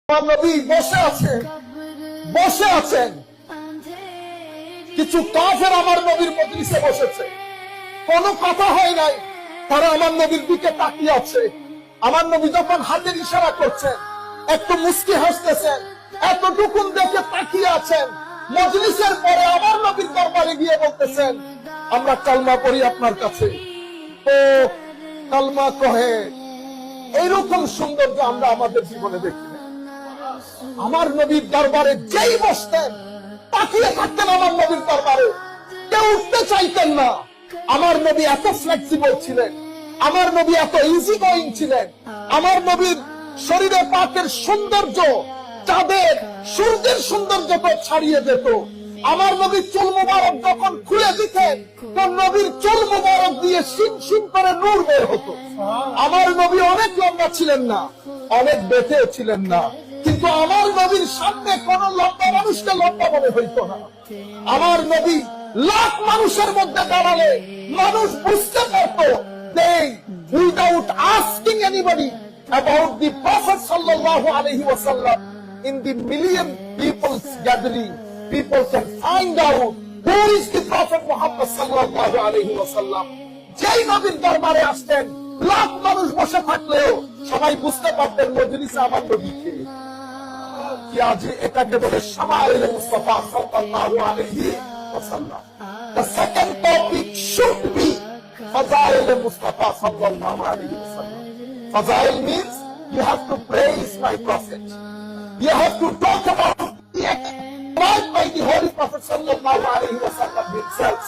আমার নবী বসে আছেন কিছু কাফের আমার নবীর মজলিসে বসেছে, কোনো কথা হয় নাই, তারা আমার নবীর দিকে তাকিয়ে আছে। আমার নবী যখন হাতের ইশারা করছেন, একটু মুস্কি হাসতেছেন, এতটুকুন দেখে তাকিয়ে আছেন। মজলিসের পরে আমার নবীর দরবারে গিয়ে বলতেছেন, আমরা কালমা পড়ি আপনার কাছে। তো কালমা কহে, এইরকম সৌন্দর্য আমরা আমাদের জীবনে দেখি। আমার নবীর দরবারে যেই বসতেন, তাকিয়ে থাকতেন আমার নবীর দরবারে, কেউ উঠতে চাইতেন না। আমার নবী এত ফ্লেক্সিবল ছিলেন, আমার নবী এত ইজি গোয়িং ছিলেন। আমার নবীর শরীরে পাকের সৌন্দর্য চাঁদের সূর্যের সৌন্দর্যকে ছাড়িয়ে যেত। আমার নবীর চুল মুবারক যখন খুলে দিতেন, তো নবীর চুল মুবারক দিয়ে সিম সিম করে নূর বের হতো। আমার নবী অনেক লম্বা ছিলেন না, অনেক বেঁটেও ছিলেন না, কিন্তু আমার নবীর সামনে কোন লম্বা মানুষকে লম্বা মনে হইতো না। আমার নবী লাখ মানুষের মধ্যে দাঁড়ালে মানুষ বুঝতে পারতো without asking anybody about the Prophet sallallahu alaihi wasallam. In the million people's gathering, people can find out who is the Prophet Muhammad sallallahu alaihi wasallam. যেই নবীর দরবারে আসতেন, লাখ মানুষ বসে থাকলেও সবাই বুঝতে পারতেন মজলিসে আমার নবীকে। কি আজ এটাকে বলে শামাইল মুস্তাফা সাল্লাল্লাহু আলাইহি ওয়াসাল্লাম। The second topic should be Fazail Mustafa sallallahu alayhi wa sallam. Fazail means you have to praise my prophet. You have to talk about the act by the Holy Prophet sallallahu alayhi wa sallam himself.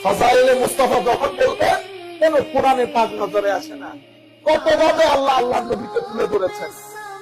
Fazail Mustafa যখন বলবেন, কেন কোরআনে পাক নজরে আসে না? কতভাবে আল্লাহ নবীকে তুলে ধরেছেন।